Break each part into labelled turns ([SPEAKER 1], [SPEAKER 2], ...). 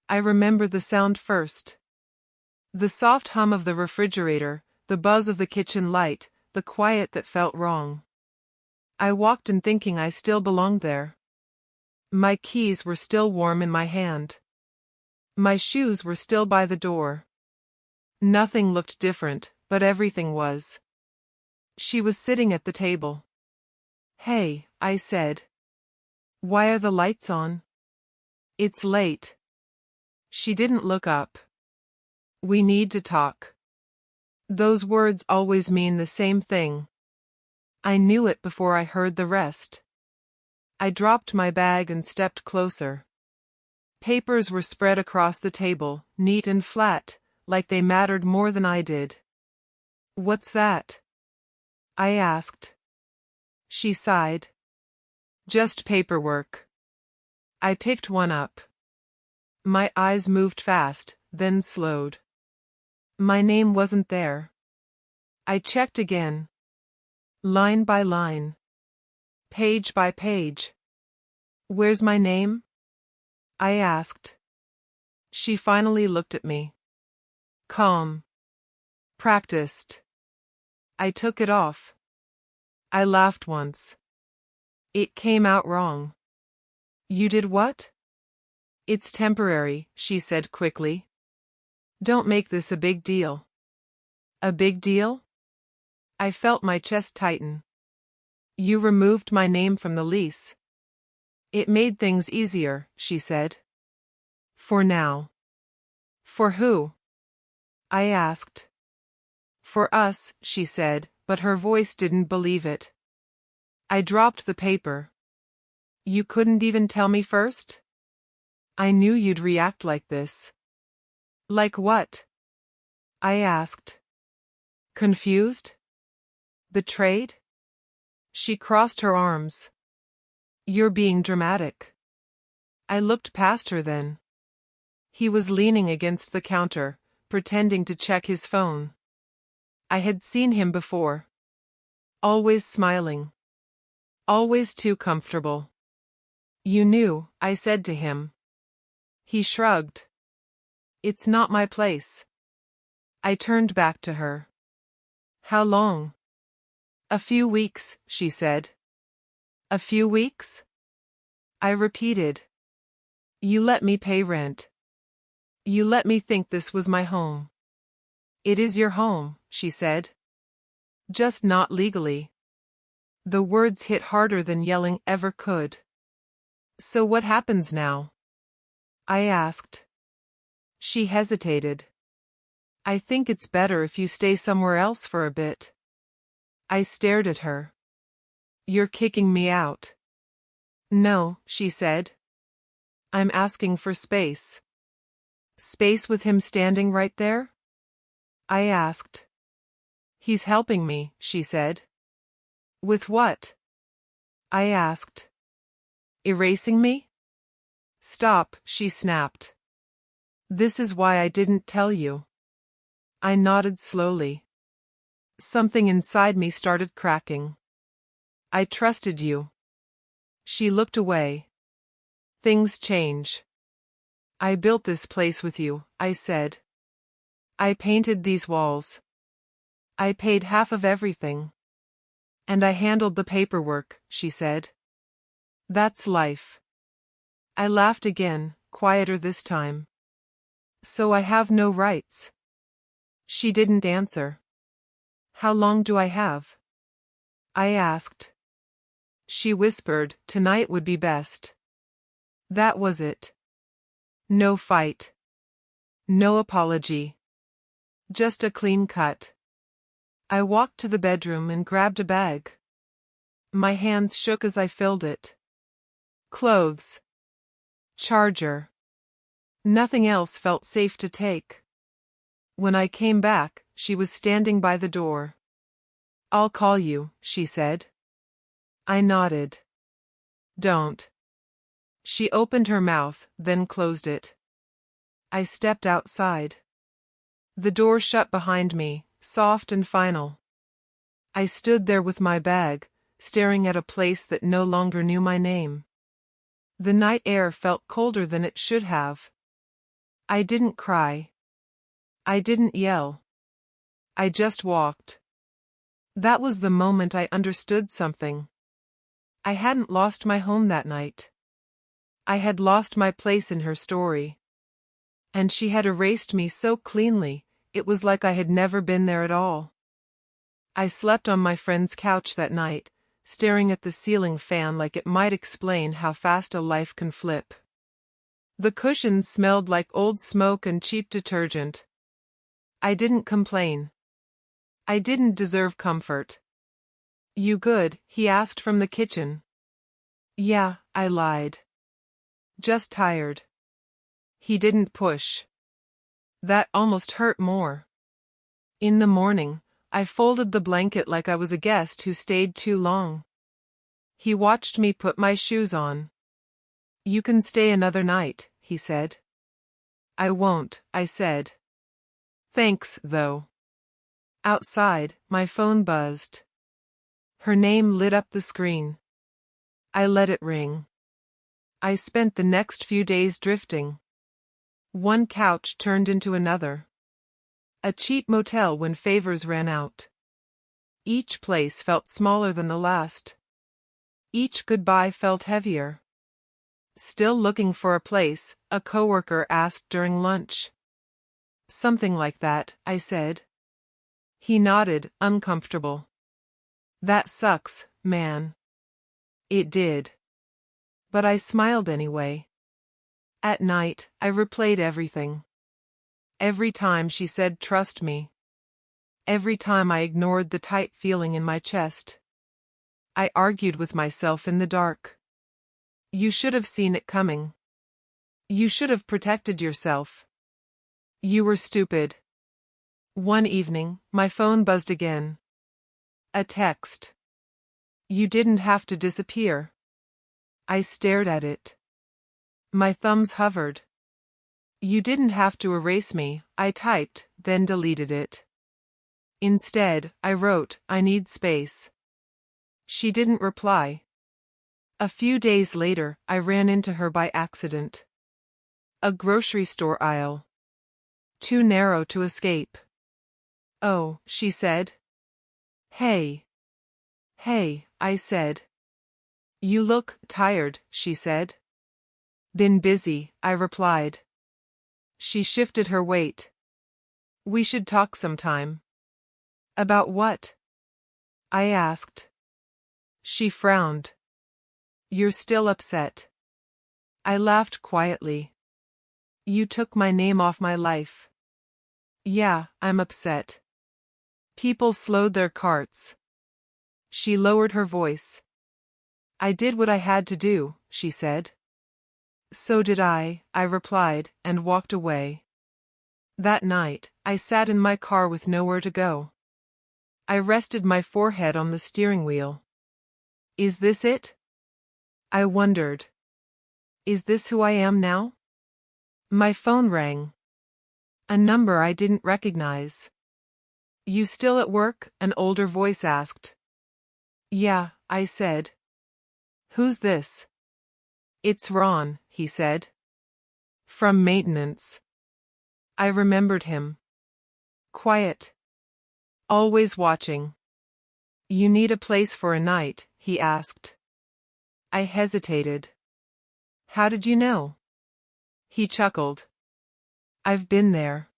[SPEAKER 1] I remember the sound first. The soft hum of the refrigerator, the buzz of the kitchen light, the quiet that felt wrong. I walked in thinking I still belonged there. My keys were still warm in my hand. My shoes were still by the door. Nothing looked different, but everything was. She was sitting at the table. "Hey," I said. "Why are the lights on?" "It's late." She didn't look up. "We need to talk." Those words always mean the same thing. I knew it before I heard the rest. I dropped my bag and stepped closer. Papers were spread across the table, neat and flat, like they mattered more than I did. "What's that?" I asked. She sighed. "Just paperwork." I picked one up. My eyes moved fast, then slowed. My name wasn't there. I checked again. Line by line. Page by page. "Where's my name?" I asked. She finally looked at me. Calm. Practiced. I took it off. I laughed once. It came out wrong. "You did what?" "It's temporary," she said quickly. "Don't make this a big deal." "A big deal?" I felt my chest tighten. "You removed my name from the lease." "It made things easier," she said. "For now." "For who?" I asked. "For us," she said, but her voice didn't believe it. I dropped the paper. "You couldn't even tell me first?" "I knew you'd react like this." "Like what?" I asked. "Confused? Betrayed?" She crossed her arms. "You're being dramatic." I looked past her then. He was leaning against the counter, pretending to check his phone. I had seen him before. Always smiling. Always too comfortable. "You knew," I said to him. He shrugged. "It's not my place." I turned back to her. "How long?" "A few weeks," she said. "A few weeks?" I repeated. "You let me pay rent. You let me think this was my home." "It is your home," she said. "Just not legally." The words hit harder than yelling ever could. "So what happens now?" I asked. She hesitated. "I think it's better if you stay somewhere else for a bit." I stared at her. "You're kicking me out." "No," she said. "I'm asking for space." "Space with him standing right there?" I asked. "He's helping me," she said. "With what?" I asked. "Erasing me?" "Stop," she snapped. "This is why I didn't tell you." I nodded slowly. Something inside me started cracking. "I trusted you." She looked away. "Things change." "I built this place with you," I said. "I painted these walls. I paid half of everything. And I handled the paperwork," she said. "That's life." I laughed again, quieter this time. "So I have no rights?" She didn't answer. "How long do I have?" I asked. She whispered, "Tonight would be best." That was it. No fight. No apology. Just a clean cut. I walked to the bedroom and grabbed a bag. My hands shook as I filled it. Clothes. Charger. Nothing else felt safe to take. When I came back, she was standing by the door. "I'll call you," she said. I nodded. "Don't." She opened her mouth, then closed it. I stepped outside. The door shut behind me, soft and final. I stood there with my bag, staring at a place that no longer knew my name. The night air felt colder than it should have. I didn't cry. I didn't yell. I just walked. That was the moment I understood something. I hadn't lost my home that night. I had lost my place in her story. And she had erased me so cleanly, it was like I had never been there at all. I slept on my friend's couch that night, staring at the ceiling fan like it might explain how fast a life can flip. The cushions smelled like old smoke and cheap detergent. I didn't complain. I didn't deserve comfort. You good? He asked from the kitchen. Yeah, I lied. Just tired. He didn't push. That almost hurt more. In the morning, I folded the blanket like I was a guest who stayed too long. He watched me put my shoes on. You can stay another night, he said. I won't, I said. Thanks, though. Outside, my phone buzzed. Her name lit up the screen. I let it ring. I spent the next few days drifting. One couch turned into another. A cheap motel when favors ran out. Each place felt smaller than the last. Each goodbye felt heavier. Still looking for a place, a coworker asked during lunch. Something like that, I said. He nodded, uncomfortable. That sucks, man. It did. But I smiled anyway. At night, I replayed everything. Every time she said trust me. Every time I ignored the tight feeling in my chest. I argued with myself in the dark. You should have seen it coming. You should have protected yourself. You were stupid. One evening, my phone buzzed again. A text. You didn't have to disappear. I stared at it. My thumbs hovered. You didn't have to erase me, I typed, then deleted it. Instead, I wrote, I need space. She didn't reply. A few days later, I ran into her by accident. A grocery store aisle. Too narrow to escape. Oh, she said. Hey. Hey, I said. You look tired, she said. Been busy, I replied. She shifted her weight. We should talk sometime. About what? I asked. She frowned. You're still upset. I laughed quietly. You took my name off my life. Yeah, I'm upset. People slowed their carts. She lowered her voice. I did what I had to do, she said. So did I replied, and walked away. That night, I sat in my car with nowhere to go. I rested my forehead on the steering wheel. Is this it? I wondered. Is this who I am now? My phone rang. A number I didn't recognize. You still at work? An older voice asked. Yeah, I said. Who's this? It's Ron, he said. From maintenance. I remembered him. Quiet. Always watching. You need a place for a night, he asked. I hesitated. How did you know? He chuckled. I've been there.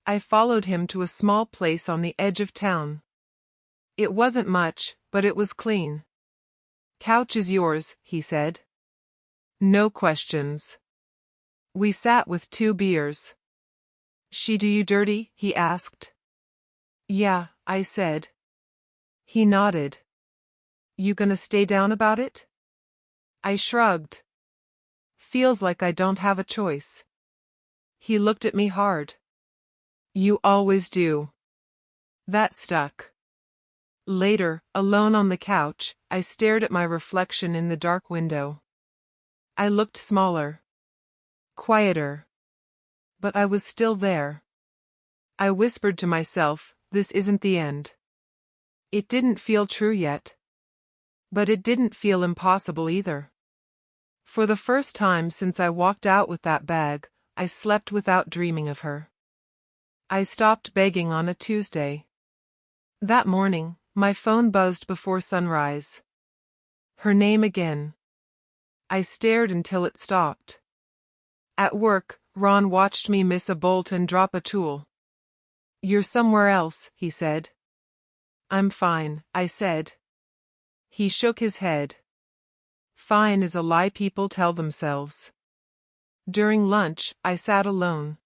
[SPEAKER 1] I followed him to a small place on the edge of town. It wasn't much, but it was clean. Couch is yours, he said. No questions. We sat with 2 beers. She do you dirty? He asked. Yeah, I said. He nodded. You gonna stay down about it? I shrugged. Feels like I don't have a choice. He looked at me hard. You always do. That stuck. Later, alone on the couch, I stared at my reflection in the dark window. I looked smaller. Quieter. But I was still there. I whispered to myself, this isn't the end. It didn't feel true yet. But it didn't feel impossible either. For the first time since I walked out with that bag, I slept without dreaming of her. I stopped begging on a Tuesday. That morning, my phone buzzed before sunrise. Her name again. I stared until it stopped. At work, Ron watched me miss a bolt and drop a tool. "You're somewhere else," he said. "I'm fine," I said. He shook his head. Fine is a lie people tell themselves. During lunch, I sat alone.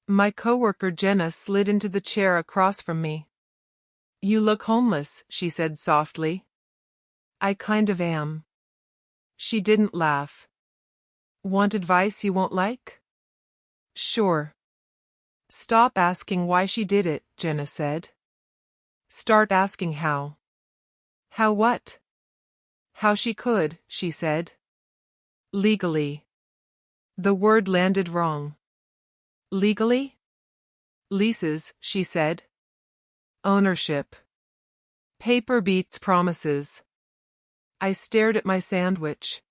[SPEAKER 1] My coworker Jenna slid into the chair across from me. "You look homeless," she said softly. "I kind of am." She didn't laugh. "Want advice you won't like?" "Sure." "Stop asking why she did it," Jenna said. "Start asking how." "How what?" "How she could," she said. "Legally." The word landed wrong. "Legally?" "Leases," she said. "Ownership. Paper beats promises." I stared at my sandwich.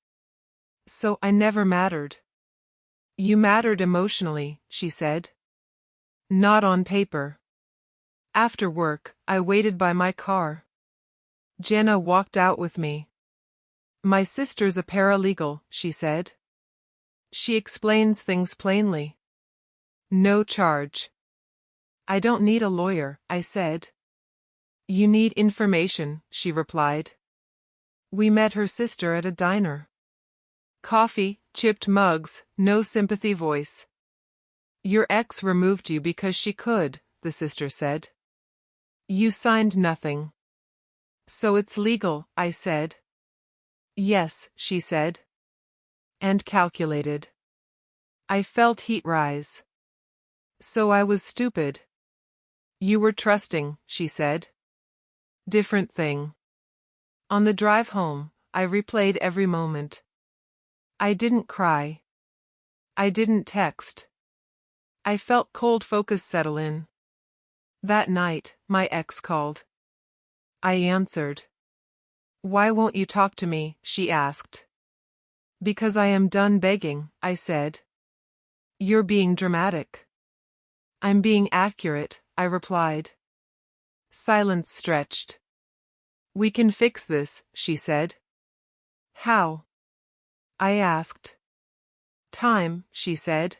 [SPEAKER 1] "So I never mattered." "You mattered emotionally," she said. "Not on paper." After work, I waited by my car. Jenna walked out with me. "My sister's a paralegal," she said. "She explains things plainly. No charge." "I don't need a lawyer," I said. "You need information," she replied. We met her sister at a diner. Coffee, chipped mugs, no sympathy voice. "Your ex removed you because she could," the sister said. "You signed nothing." "So it's legal," I said. "Yes," she said. And calculated. I felt heat rise. "So I was stupid." "You were trusting," she said. Different thing. On the drive home, I replayed every moment. I didn't cry. I didn't text. I felt cold focus settle in. That night, my ex called. I answered. "Why won't you talk to me?" she asked. "Because I am done begging," I said. "You're being dramatic." "I'm being accurate," I replied. Silence stretched. "We can fix this," she said. "How?" I asked. "Time," she said.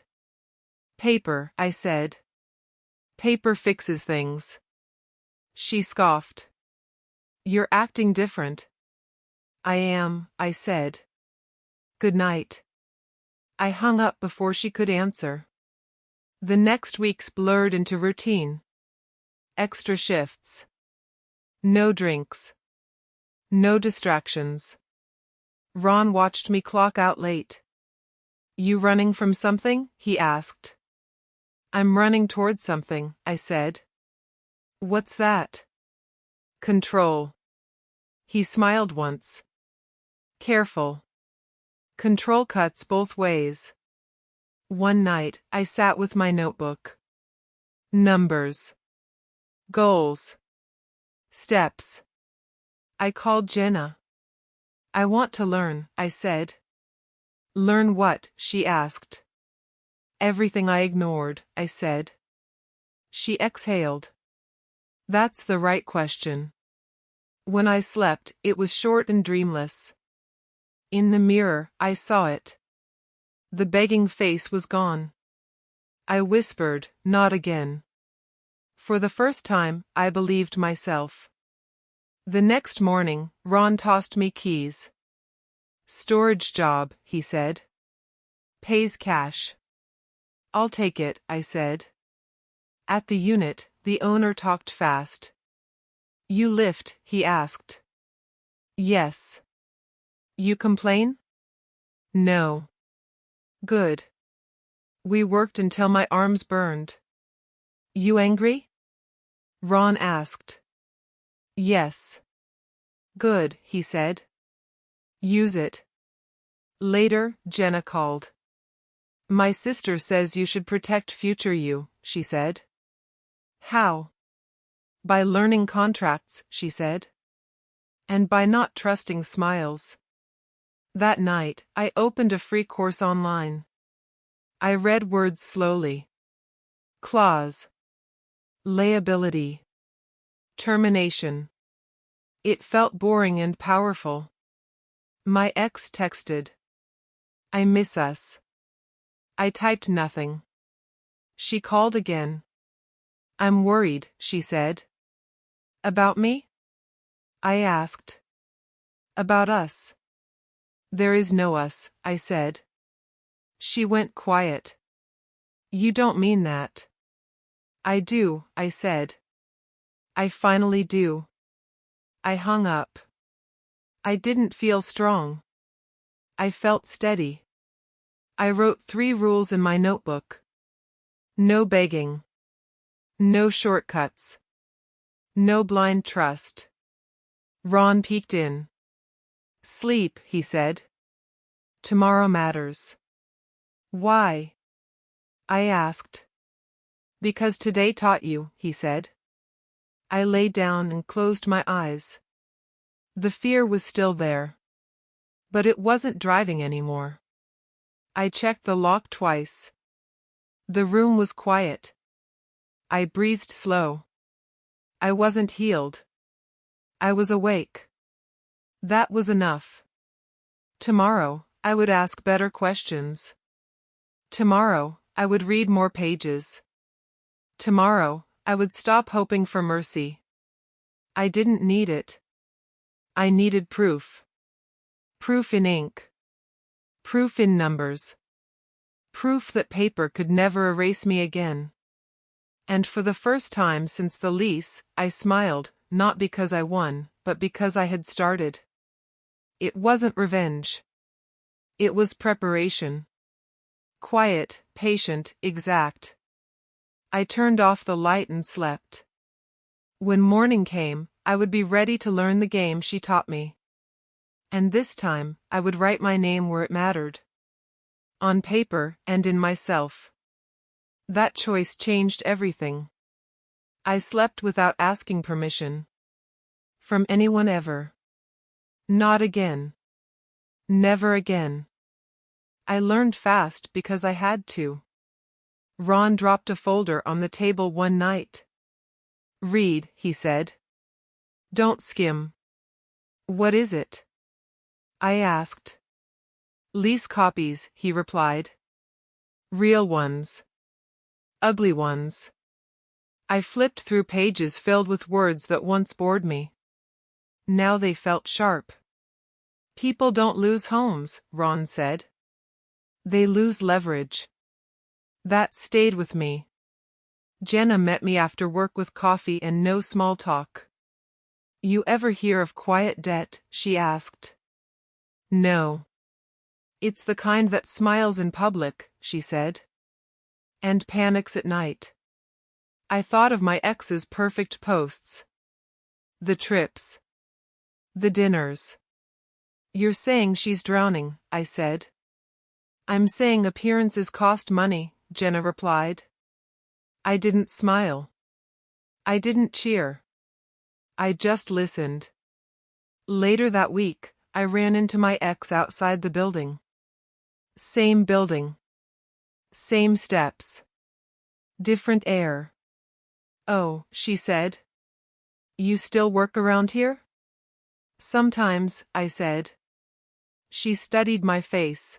[SPEAKER 1] "Paper," I said. "Paper fixes things." She scoffed. "You're acting different." "I am," I said. "Good night." I hung up before she could answer. The next weeks blurred into routine. Extra shifts. No drinks. No distractions. Ron watched me clock out late. "You running from something?" he asked. "I'm running toward something," I said. "What's that?" "Control." He smiled once. "Careful. Control cuts both ways." One night, I sat with my notebook. Numbers. Goals. Steps. I called Jenna. "I want to learn," I said. "Learn what?" she asked. "Everything I ignored," I said. She exhaled. "That's the right question." When I slept, it was short and dreamless. In the mirror, I saw it. The begging face was gone. I whispered, "Not again." For the first time, I believed myself. The next morning, Ron tossed me keys. "Storage job," he said. "Pays cash." "I'll take it," I said. At the unit, the owner talked fast. "You lift?" he asked. "Yes." "You complain?" "No." "Good." We worked until my arms burned. "You angry?" Ron asked. "Yes." "Good," he said. "Use it." Later, Jenna called. "My sister says you should protect future you," she said. "How?" "By learning contracts," she said. "And by not trusting smiles." That night, I opened a free course online. I read words slowly. Clause. Liability. Termination. It felt boring and powerful. My ex texted. I miss us. I typed nothing. She called again. I'm worried, she said. About me? I asked. About us. There is no us, I said. She went quiet. You don't mean that. I do, I said. I finally do. I hung up. I didn't feel strong. I felt steady. I wrote 3 rules in my notebook. No begging. No shortcuts. No blind trust. Ron peeked in. Sleep, he said. Tomorrow matters. Why? I asked. Because today taught you, he said. I lay down and closed my eyes. The fear was still there. But it wasn't driving anymore. I checked the lock twice. The room was quiet. I breathed slow. I wasn't healed. I was awake. That was enough. Tomorrow, I would ask better questions. Tomorrow, I would read more pages. Tomorrow, I would stop hoping for mercy. I didn't need it. I needed proof. Proof in ink. Proof in numbers. Proof that paper could never erase me again. And for the first time since the lease, I smiled, not because I won, but because I had started. It wasn't revenge. It was preparation. Quiet, patient, exact. I turned off the light and slept. When morning came, I would be ready to learn the game she taught me. And this time, I would write my name where it mattered. On paper and in myself. That choice changed everything. I slept without asking permission. From anyone ever. Not again. Never again. I learned fast because I had to. Ron dropped a folder on the table one night. Read, he said. Don't skim. What is it? I asked. Lease copies, he replied. Real ones. Ugly ones. I flipped through pages filled with words that once bored me. Now they felt sharp. People don't lose homes, Ron said. They lose leverage. That stayed with me. Jenna met me after work with coffee and no small talk. You ever hear of quiet debt? She asked. No. It's the kind that smiles in public, she said. And panics at night. I thought of my ex's perfect posts. The trips. The dinners. You're saying she's drowning, I said. I'm saying appearances cost money, Jenna replied. I didn't smile. I didn't cheer. I just listened. Later that week, I ran into my ex outside the building. Same building. Same steps. Different air. Oh, she said. You still work around here? Sometimes, I said. She studied my face.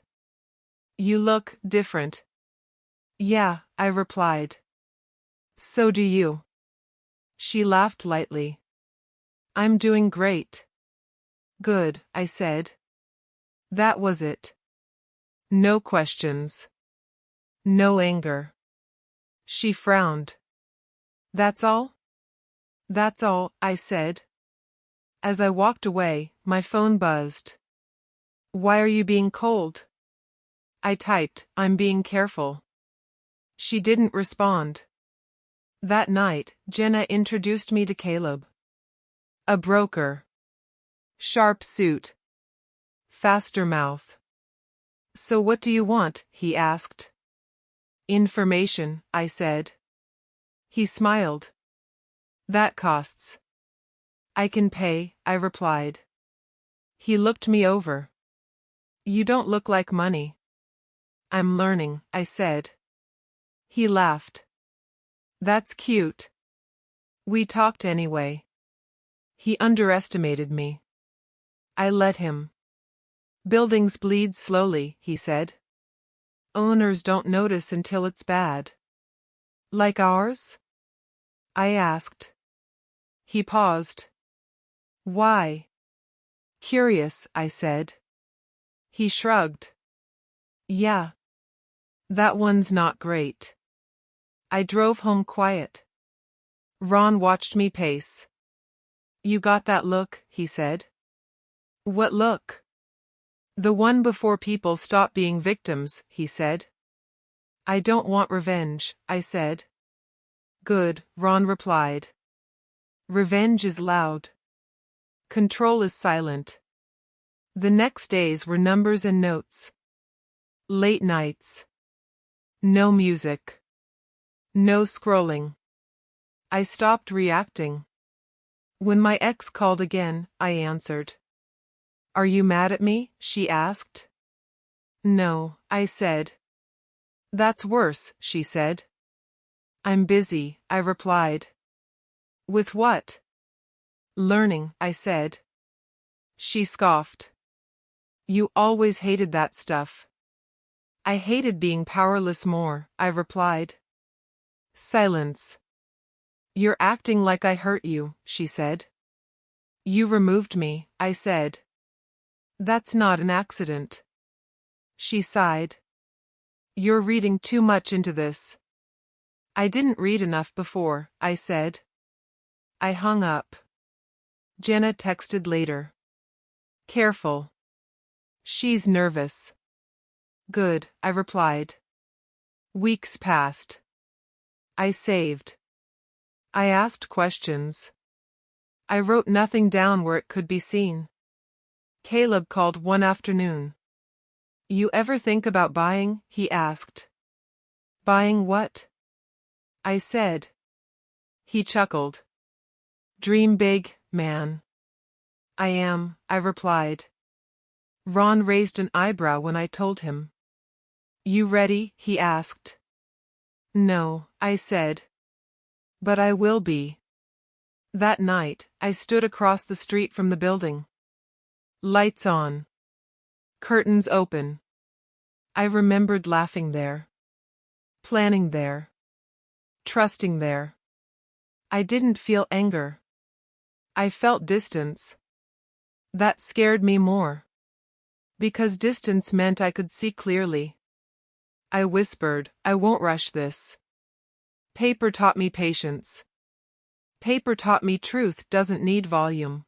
[SPEAKER 1] You look different. Yeah, I replied. So do you. She laughed lightly. I'm doing great. Good, I said. That was it. No questions. No anger. She frowned. That's all? That's all, I said. As I walked away, my phone buzzed. Why are you being cold? I typed, I'm being careful. She didn't respond. That night, Jenna introduced me to Caleb. A broker. Sharp suit. Faster mouth. So what do you want? He asked. Information, I said. He smiled. That costs. I can pay, I replied. He looked me over. You don't look like money. I'm learning, I said. He laughed. That's cute. We talked anyway. He underestimated me. I let him. Buildings bleed slowly, he said. Owners don't notice until it's bad. Like ours? I asked. He paused. Why? Curious, I said. He shrugged. Yeah. That one's not great. I drove home quiet. Ron watched me pace. You got that look, he said. What look? The one before people stop being victims, he said. I don't want revenge, I said. Good, Ron replied. Revenge is loud. Control is silent. The next days were numbers and notes. Late nights. No music. No scrolling. I stopped reacting. When my ex called again, I answered. Are you mad at me? She asked. No, I said. That's worse, she said. I'm busy, I replied. With what? Learning, I said. She scoffed. You always hated that stuff. I hated being powerless more, I replied. Silence. You're acting like I hurt you, she said. You removed me, I said. That's not an accident. She sighed. You're reading too much into this. I didn't read enough before, I said. I hung up. Jenna texted later. Careful. She's nervous. Good, I replied. Weeks passed. I saved. I asked questions. I wrote nothing down where it could be seen. Caleb called one afternoon. You ever think about buying? He asked. Buying what? I said. He chuckled. Dream big, man. I am, I replied. Ron raised an eyebrow when I told him. You ready? He asked. No, I said. But I will be. That night, I stood across the street from the building. Lights on. Curtains open. I remembered laughing there. Planning there. Trusting there. I didn't feel anger. I felt distance. That scared me more. Because distance meant I could see clearly. I whispered, I won't rush this. Paper taught me patience. Paper taught me truth doesn't need volume.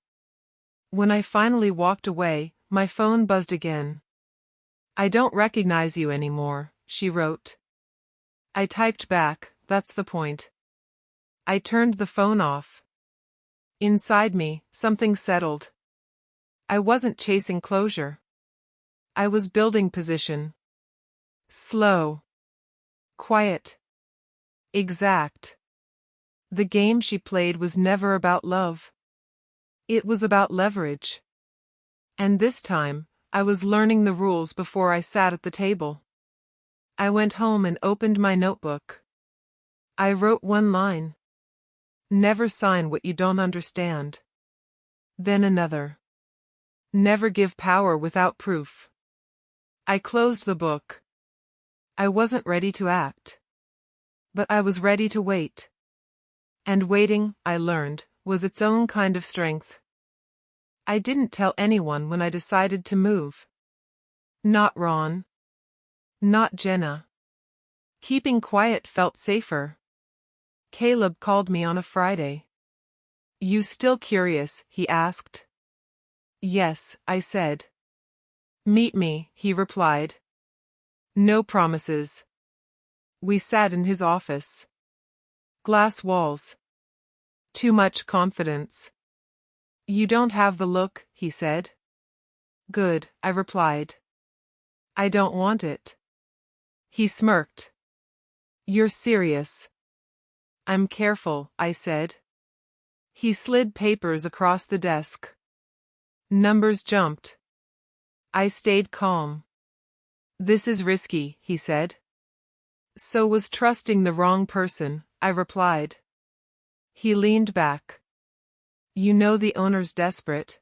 [SPEAKER 1] When I finally walked away, my phone buzzed again. I don't recognize you anymore, she wrote. I typed back, that's the point. I turned the phone off. Inside me, something settled. I wasn't chasing closure. I was building position. Slow. Quiet. Exact. The game she played was never about love. It was about leverage. And this time, I was learning the rules before I sat at the table. I went home and opened my notebook. I wrote one line. Never sign what you don't understand. Then another. Never give power without proof. I closed the book. I wasn't ready to act. But I was ready to wait. And waiting, I learned, was its own kind of strength. I didn't tell anyone when I decided to move. Not Ron. Not Jenna. Keeping quiet felt safer. Caleb called me on a Friday. You still curious? He asked. Yes, I said. Meet me, he replied. No promises. We sat in his office. Glass walls. Too much confidence. You don't have the look, he said. Good, I replied. I don't want it. He smirked. You're serious. I'm careful, I said. He slid papers across the desk. Numbers jumped. I stayed calm. This is risky, he said. So was trusting the wrong person, I replied. He leaned back. You know the owner's desperate.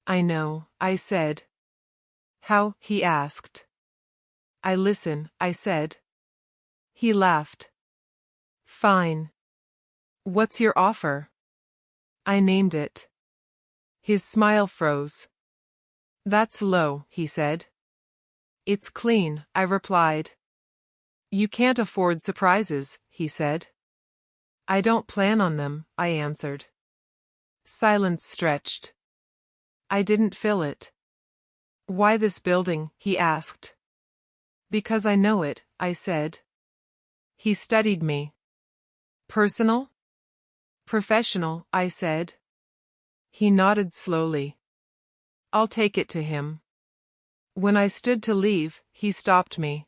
[SPEAKER 1] I know, I said. How? He asked. I listen, I said. He laughed. Fine. What's your offer? I named it. His smile froze. That's low, he said. It's clean, I replied. You can't afford surprises, he said. I don't plan on them, I answered. Silence stretched. I didn't fill it. Why this building? He asked. Because I know it, I said. He studied me. Personal? Professional, I said. He nodded slowly. I'll take it to him. When I stood to leave, he stopped me.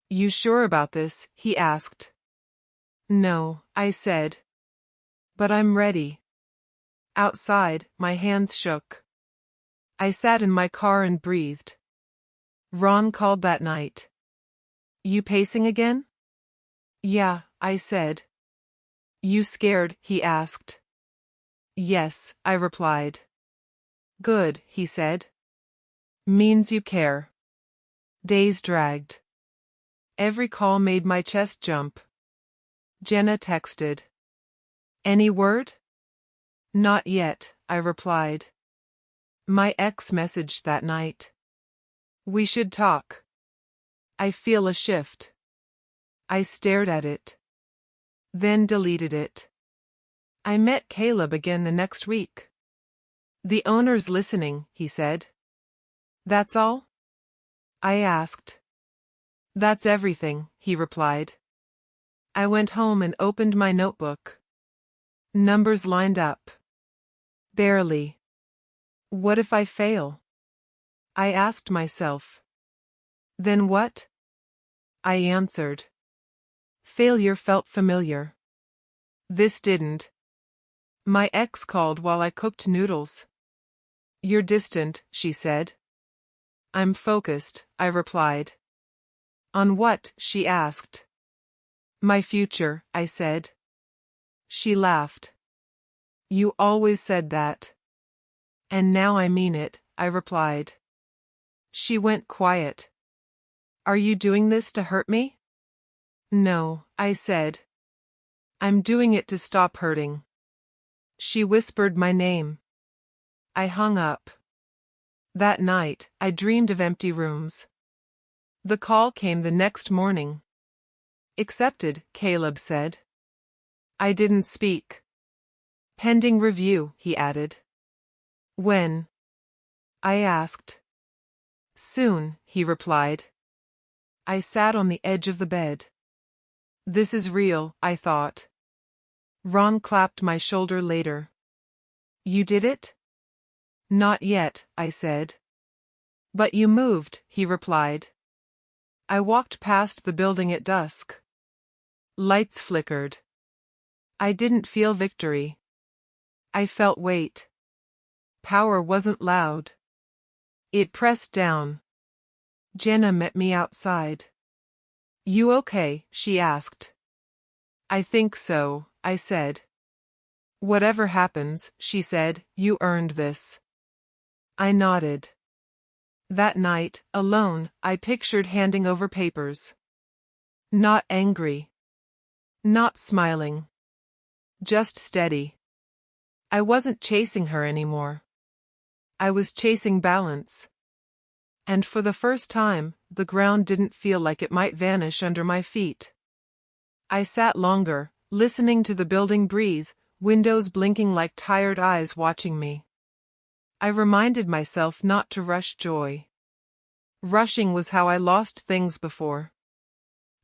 [SPEAKER 1] You sure about this? He asked. No, I said. But I'm ready. Outside, my hands shook. I sat in my car and breathed. Ron called that night. You pacing again? Yeah, I said. You scared? He asked. Yes, I replied. Good, he said. Means you care. Days dragged. Every call made my chest jump. Jenna texted. Any word? Not yet, I replied. My ex messaged that night. We should talk. I feel a shift. I stared at it. Then deleted it. I met Caleb again the next week. The owner's listening, he said. That's all? I asked. That's everything, he replied. I went home and opened my notebook. Numbers lined up. Barely. What if I fail? I asked myself. Then what? I answered. Failure felt familiar. This didn't. My ex called while I cooked noodles. You're distant, she said. I'm focused, I replied. On what? She asked. My future, I said. She laughed. You always said that. And now I mean it, I replied. She went quiet. Are you doing this to hurt me? No, I said. I'm doing it to stop hurting. She whispered my name. I hung up. That night, I dreamed of empty rooms. The call came the next morning. Accepted, Caleb said. I didn't speak. Pending review, he added. When? I asked. Soon, he replied. I sat on the edge of the bed. This is real, I thought. Ron clapped my shoulder later. You did it? Not yet, I said. But you moved, he replied. I walked past the building at dusk. Lights flickered. I didn't feel victory. I felt weight. Power wasn't loud. It pressed down. Jenna met me outside. You okay? She asked. I think so, I said. Whatever happens, she said, you earned this. I nodded. That night, alone, I pictured handing over papers. Not angry. Not smiling. Just steady. I wasn't chasing her anymore. I was chasing balance. And for the first time, the ground didn't feel like it might vanish under my feet. I sat longer, listening to the building breathe, windows blinking like tired eyes watching me. I reminded myself not to rush joy. Rushing was how I lost things before.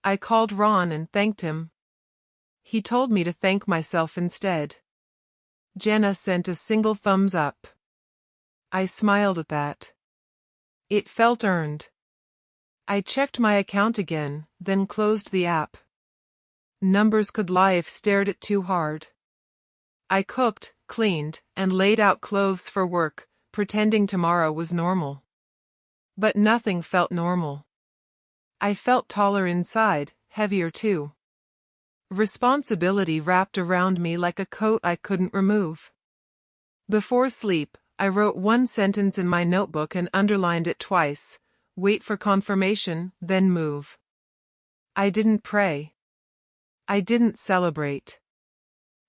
[SPEAKER 1] I called Ron and thanked him. He told me to thank myself instead. Jenna sent a single thumbs up. I smiled at that. It felt earned. I checked my account again, then closed the app. Numbers could lie if stared at too hard. I cooked, cleaned, and laid out clothes for work, pretending tomorrow was normal. But nothing felt normal. I felt taller inside, heavier too. Responsibility wrapped around me like a coat I couldn't remove. Before sleep, I wrote one sentence in my notebook and underlined it twice. Wait for confirmation, then move. I didn't pray. I didn't celebrate.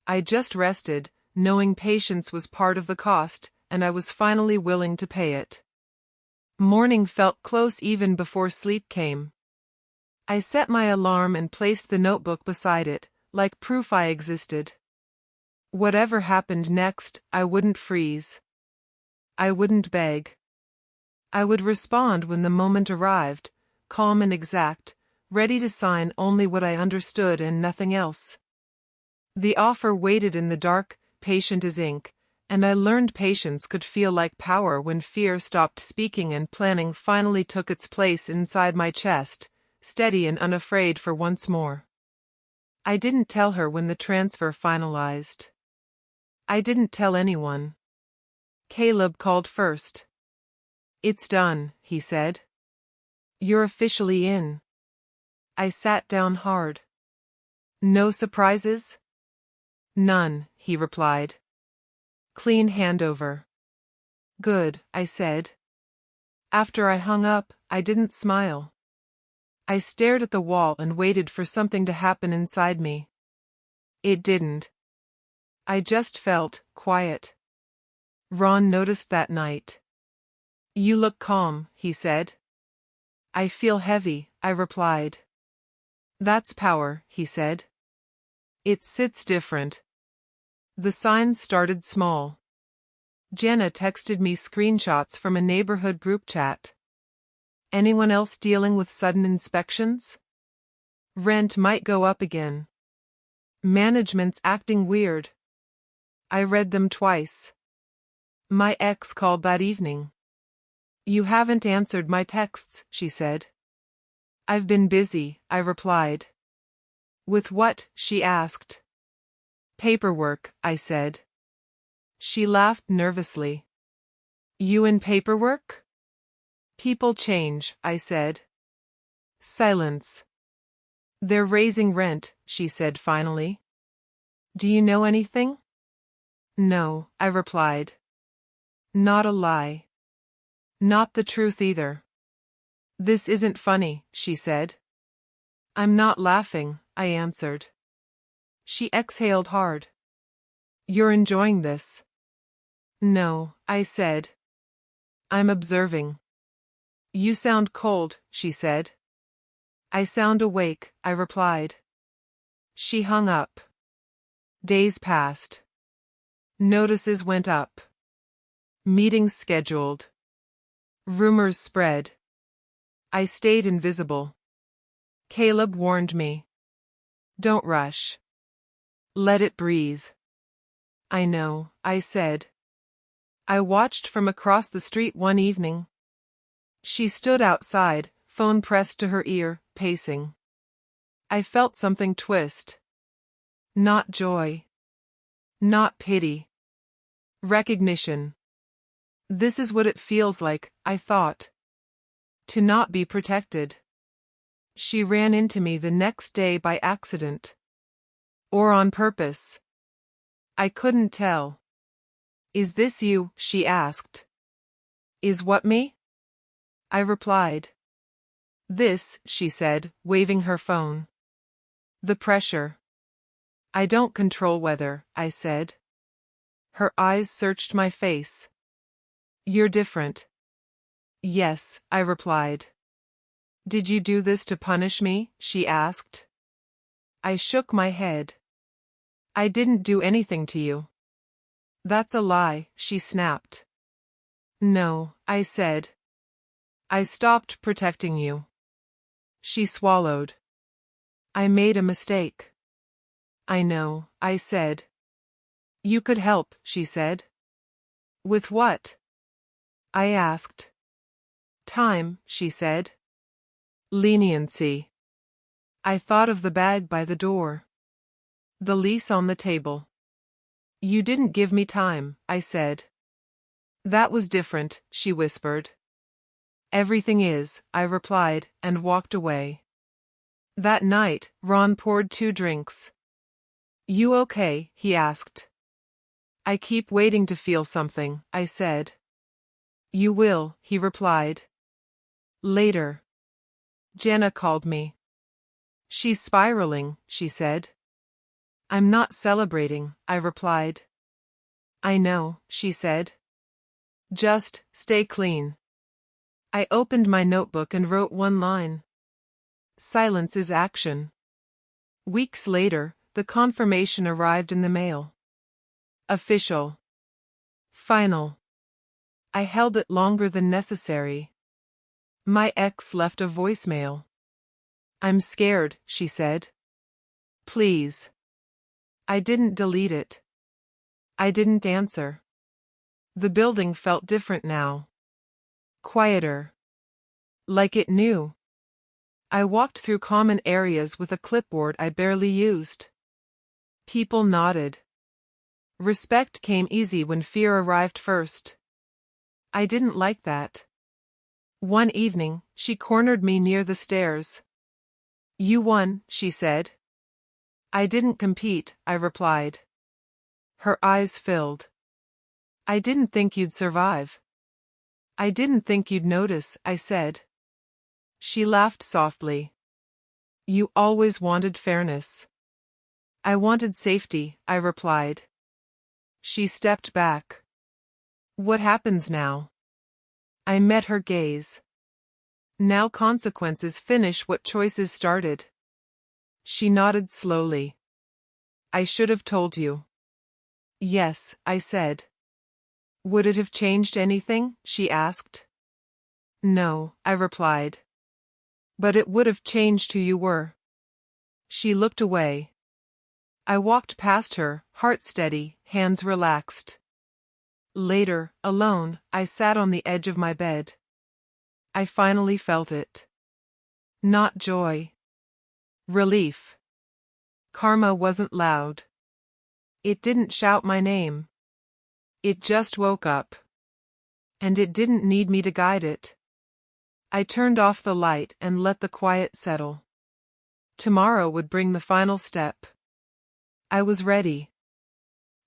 [SPEAKER 1] I just rested, knowing patience was part of the cost, and I was finally willing to pay it. Morning felt close even before sleep came. I set my alarm and placed the notebook beside it, like proof I existed. Whatever happened next, I wouldn't freeze. I wouldn't beg. I would respond when the moment arrived, calm and exact, ready to sign only what I understood and nothing else. The offer waited in the dark, patient as ink, and I learned patience could feel like power when fear stopped speaking and planning finally took its place inside my chest, steady and unafraid for once more. I didn't tell her when the transfer finalized. I didn't tell anyone. Caleb called first. It's done, he said. You're officially in. I sat down hard. No surprises? None, he replied. Clean handover. Good, I said. After I hung up, I didn't smile. I stared at the wall and waited for something to happen inside me. It didn't. I just felt quiet. Ron noticed that night. You look calm, he said. I feel heavy, I replied. That's power, he said. It sits different. The signs started small. Jenna texted me screenshots from a neighborhood group chat. Anyone else dealing with sudden inspections? Rent might go up again. Management's acting weird. I read them twice. My ex called that evening. You haven't answered my texts, she said. I've been busy, I replied. With what? She asked. Paperwork, I said. She laughed nervously. You in paperwork? People change, I said. Silence. They're raising rent, she said finally. Do you know anything? No, I replied. Not a lie. Not the truth either. This isn't funny, she said. I'm not laughing, I answered. She exhaled hard. You're enjoying this? No, I said. I'm observing. You sound cold, she said. I sound awake, I replied. She hung up. Days passed. Notices went up. Meetings scheduled. Rumors spread. I stayed invisible. Caleb warned me. Don't rush. Let it breathe. I know, I said. I watched from across the street one evening. She stood outside, phone pressed to her ear, pacing. I felt something twist. Not joy. Not pity. Recognition. This is what it feels like, I thought. To not be protected. She ran into me the next day by accident. Or on purpose. I couldn't tell. Is this you? She asked. Is what me? I replied. This, she said, waving her phone. The pressure. I don't control weather, I said. Her eyes searched my face. You're different. Yes, I replied. Did you do this to punish me? She asked. I shook my head. I didn't do anything to you. That's a lie, she snapped. No, I said. I stopped protecting you. She swallowed. I made a mistake. I know, I said. You could help, she said. With what? I asked. Time, she said. Leniency. I thought of the bag by the door. The lease on the table. You didn't give me time, I said. That was different, she whispered. Everything is, I replied, and walked away. That night, Ron poured 2 drinks. You okay? He asked. I keep waiting to feel something, I said. You will, he replied. Later. Jenna called me. She's spiraling, she said. I'm not celebrating, I replied. I know, she said. Just stay clean. I opened my notebook and wrote 1 line. Silence is action. Weeks later, the confirmation arrived in the mail. Official. Final. I held it longer than necessary. My ex left a voicemail. I'm scared, she said. Please. I didn't delete it. I didn't answer. The building felt different now. Quieter. Like it knew. I walked through common areas with a clipboard I barely used. People nodded. Respect came easy when fear arrived first. I didn't like that. One evening, she cornered me near the stairs. You won, she said. I didn't compete, I replied. Her eyes filled. I didn't think you'd survive. I didn't think you'd notice, I said. She laughed softly. You always wanted fairness. I wanted safety, I replied. She stepped back. What happens now? I met her gaze. Now consequences finish what choices started. She nodded slowly. I should have told you. Yes, I said. Would it have changed anything? She asked. No, I replied. But it would have changed who you were. She looked away. I walked past her, heart steady, hands relaxed. Later, alone, I sat on the edge of my bed. I finally felt it. Not joy. Relief. Karma wasn't loud. It didn't shout my name. It just woke up. And it didn't need me to guide it. I turned off the light and let the quiet settle. Tomorrow would bring the final step. I was ready.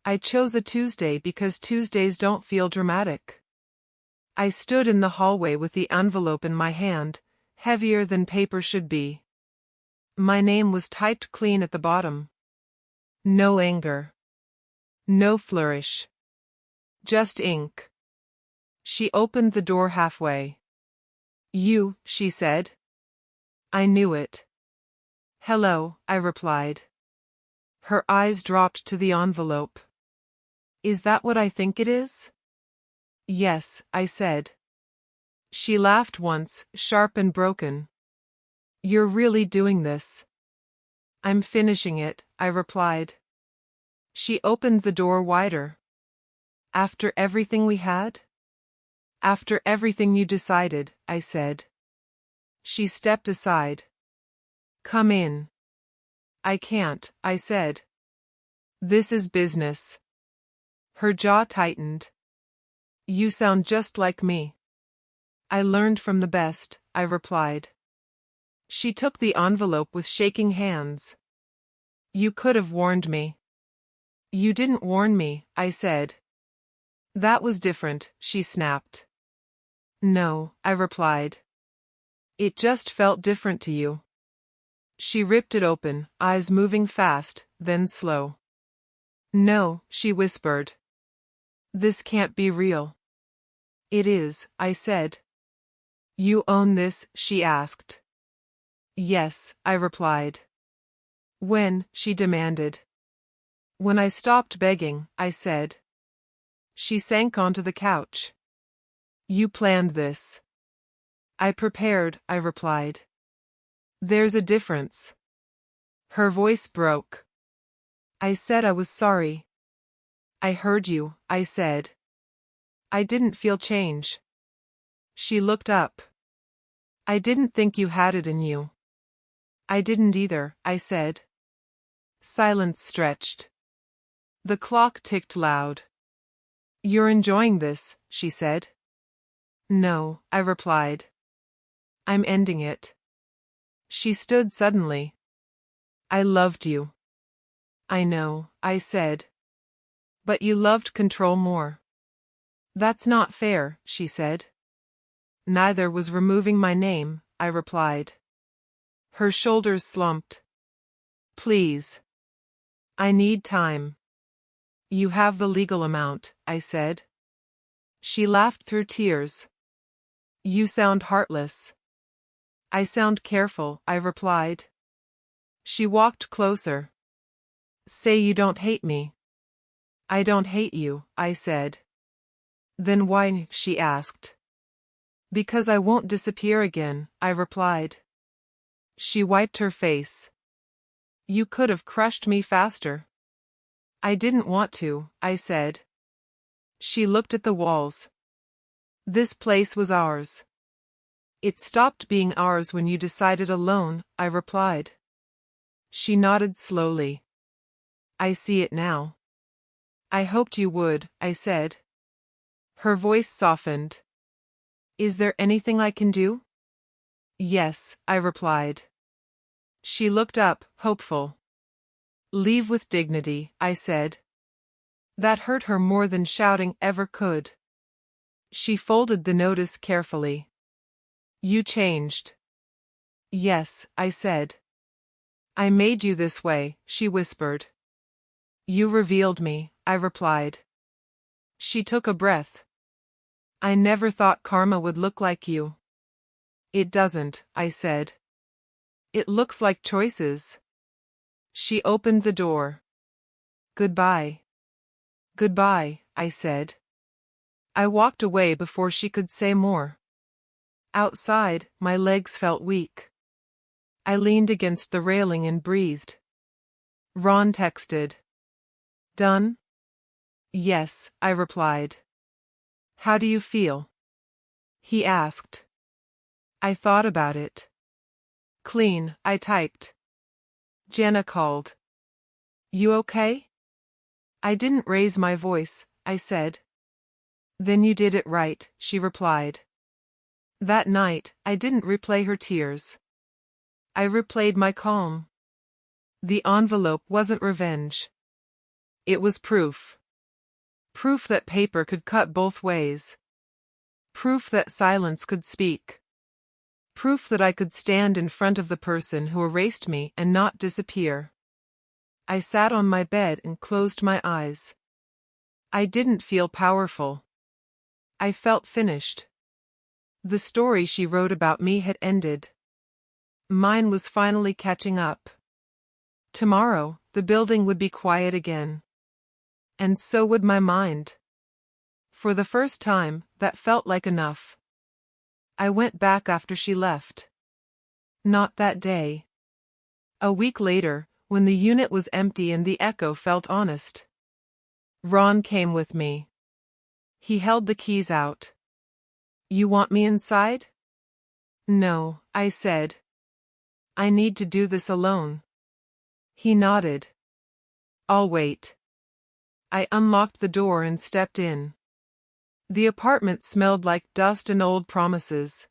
[SPEAKER 1] I chose a Tuesday because Tuesdays don't feel dramatic. I stood in the hallway with the envelope in my hand, heavier than paper should be. My name was typed clean at the bottom. No anger. No flourish. Just ink. She opened the door halfway. You, she said. I knew it. Hello, I replied. Her eyes dropped to the envelope. Is that what I think it is? Yes, I said. She laughed once, sharp and broken. You're really doing this? I'm finishing it, I replied. She opened the door wider. After everything we had? After everything you decided, I said. She stepped aside. Come in. I can't, I said. This is business. Her jaw tightened. You sound just like me. I learned from the best, I replied. She took the envelope with shaking hands. You could have warned me. You didn't warn me, I said. That was different, she snapped. No, I replied. It just felt different to you. She ripped it open, eyes moving fast, then slow. No, she whispered. This can't be real. It is, I said. You own this? She asked. Yes, I replied. When? She demanded. When I stopped begging, I said. She sank onto the couch. You planned this. I prepared, I replied. There's a difference. Her voice broke. I said I was sorry. I heard you, I said. I didn't feel change. She looked up. I didn't think you had it in you. I didn't either, I said. Silence stretched. The clock ticked loud. You're enjoying this, she said. No, I replied. I'm ending it. She stood suddenly. I loved you. I know, I said. But you loved control more. That's not fair, she said. Neither was removing my name, I replied. Her shoulders slumped. Please. I need time. You have the legal amount, I said. She laughed through tears. You sound heartless. I sound careful, I replied. She walked closer. Say you don't hate me. I don't hate you, I said. Then why? She asked. Because I won't disappear again, I replied. She wiped her face. You could have crushed me faster. I didn't want to, I said. She looked at the walls. This place was ours. It stopped being ours when you decided alone, I replied. She nodded slowly. I see it now. I hoped you would, I said. Her voice softened. Is there anything I can do? Yes, I replied. She looked up, hopeful. Leave with dignity, I said. That hurt her more than shouting ever could. She folded the notice carefully. You changed. Yes, I said. I made you this way, she whispered. You revealed me, I replied. She took a breath. I never thought karma would look like you. It doesn't, I said. It looks like choices. She opened the door. Goodbye. Goodbye, I said. I walked away before she could say more. Outside, my legs felt weak. I leaned against the railing and breathed. Ron texted. Done? Yes, I replied. How do you feel? He asked. I thought about it. Clean, I typed. Jenna called. You okay? I didn't raise my voice, I said. Then you did it right, she replied. That night, I didn't replay her tears. I replayed my calm. The envelope wasn't revenge. It was proof. Proof that paper could cut both ways. Proof that silence could speak. Proof that I could stand in front of the person who erased me and not disappear. I sat on my bed and closed my eyes. I didn't feel powerful. I felt finished. The story she wrote about me had ended. Mine was finally catching up. Tomorrow, the building would be quiet again. And so would my mind. For the first time, that felt like enough. I went back after she left. Not that day. A week later, when the unit was empty and the echo felt honest. Ron came with me. He held the keys out. You want me inside? No, I said. I need to do this alone. He nodded. I'll wait. I unlocked the door and stepped in. The apartment smelled like dust and old promises.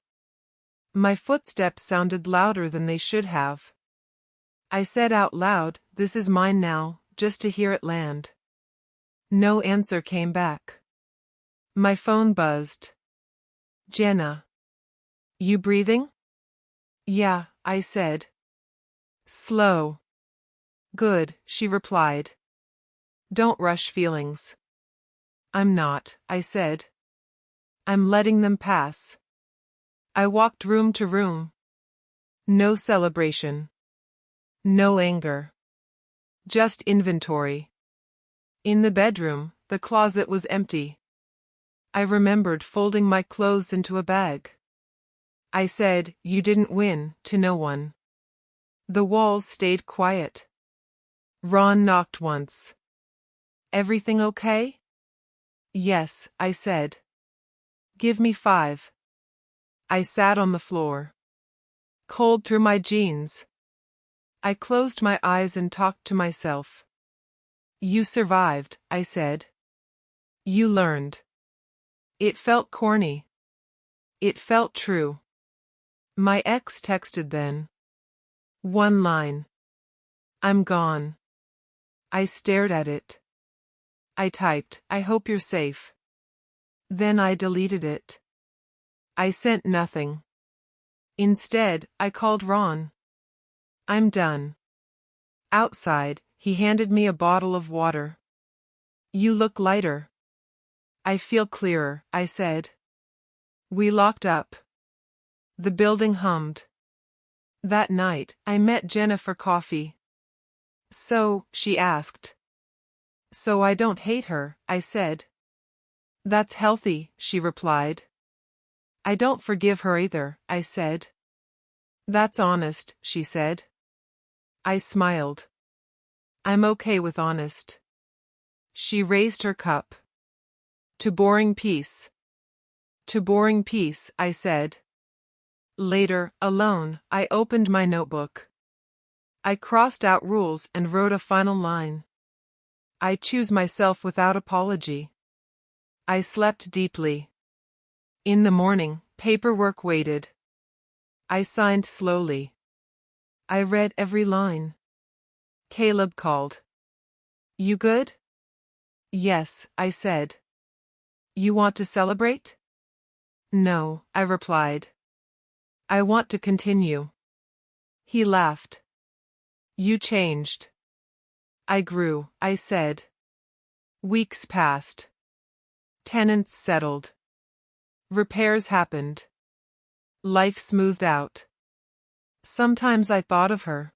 [SPEAKER 1] My footsteps sounded louder than they should have. I said out loud, "This is mine now," just to hear it land. No answer came back. My phone buzzed. Jenna. You breathing? Yeah, I said. Slow. Good, she replied. Don't rush feelings. I'm not, I said. I'm letting them pass. I walked room to room. No celebration. No anger. Just inventory. In the bedroom, the closet was empty. I remembered folding my clothes into a bag. I said, "You didn't win," to no one. The walls stayed quiet. Ron knocked once. Everything okay? Yes, I said. Give me 5. I sat on the floor. Cold through my jeans. I closed my eyes and talked to myself. You survived, I said. You learned. It felt corny. It felt true. My ex texted then. One line. I'm gone. I stared at it. I typed, I hope you're safe. Then I deleted it. I sent nothing. Instead, I called Ron. I'm done. Outside, he handed me a bottle of water. You look lighter. I feel clearer, I said. We locked up. The building hummed. That night, I met Jenna for coffee. So, she asked. So I don't hate her, I said. That's healthy, she replied. I don't forgive her either, I said. That's honest, she said. I smiled. I'm okay with honest. She raised her cup. To boring peace. To boring peace, I said. Later, alone, I opened my notebook. I crossed out rules and wrote a final line. I choose myself without apology. I slept deeply. In the morning, paperwork waited. I signed slowly. I read every line. Caleb called. You good? Yes, I said. You want to celebrate? No, I replied. I want to continue. He laughed. You changed. I grew, I said. Weeks passed. Tenants settled. Repairs happened. Life smoothed out. Sometimes I thought of her.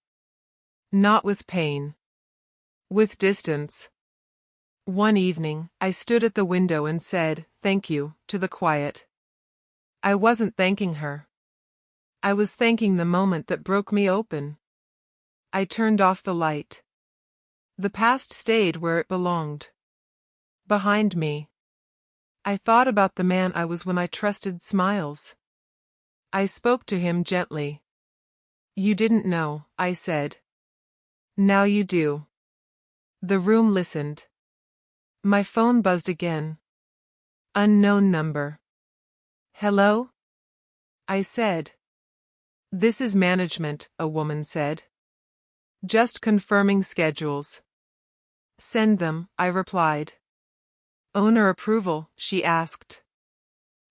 [SPEAKER 1] Not with pain. With distance. One evening, I stood at the window and said, thank you, to the quiet. I wasn't thanking her. I was thanking the moment that broke me open. I turned off the light. The past stayed where it belonged. Behind me. I thought about the man I was when I trusted smiles. I spoke to him gently. You didn't know, I said. Now you do. The room listened. My phone buzzed again. Unknown number. Hello? I said. This is management, a woman said. Just confirming schedules. Send them, I replied. Owner approval, she asked.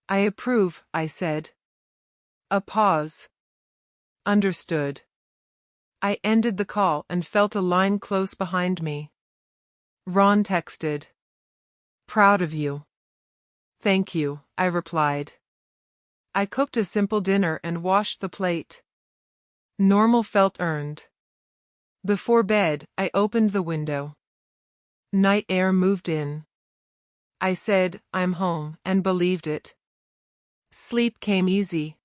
[SPEAKER 1] I approve, I said. A pause. Understood. I ended the call and felt a line close behind me. Ron texted. Proud of you. Thank you, I replied. I cooked a simple dinner and washed the plate. Normal felt earned. Before bed, I opened the window. Night air moved in. I said, I'm home, and believed it. Sleep came easy.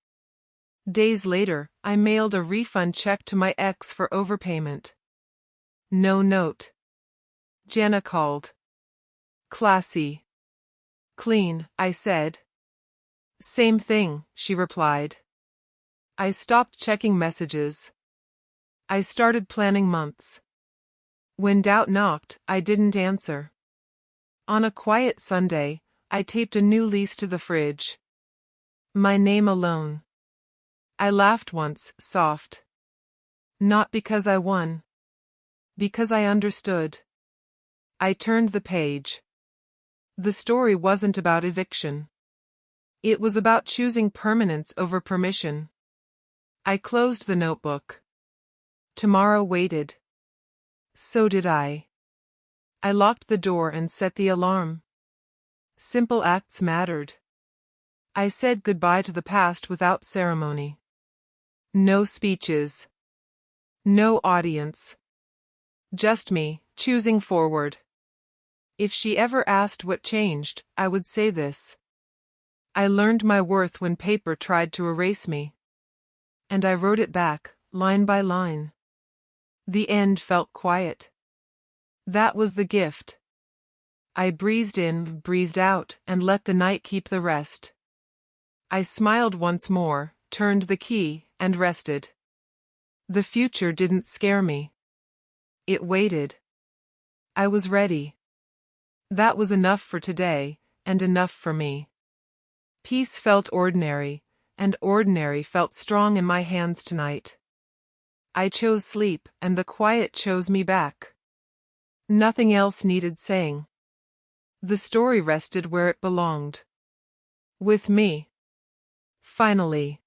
[SPEAKER 1] Days later, I mailed a refund check to my ex for overpayment. No note. Jenna called. Classy. Clean, I said. Same thing, she replied. I stopped checking messages. I started planning months. When doubt knocked, I didn't answer. On a quiet Sunday, I taped a new lease to the fridge. My name alone. I laughed once, soft. Not because I won. Because I understood. I turned the page. The story wasn't about eviction. It was about choosing permanence over permission. I closed the notebook. Tomorrow waited. So did I. I locked the door and set the alarm. Simple acts mattered. I said goodbye to the past without ceremony. No speeches. No audience. Just me, choosing forward. If she ever asked what changed, I would say this. I learned my worth when paper tried to erase me. And I wrote it back, line by line. The end felt quiet. That was the gift. I breathed in, breathed out, and let the night keep the rest. I smiled once more, turned the key, and rested. The future didn't scare me. It waited. I was ready. That was enough for today, and enough for me. Peace felt ordinary, and ordinary felt strong in my hands tonight. I chose sleep, and the quiet chose me back. Nothing else needed saying. The story rested where it belonged. With me. Finally.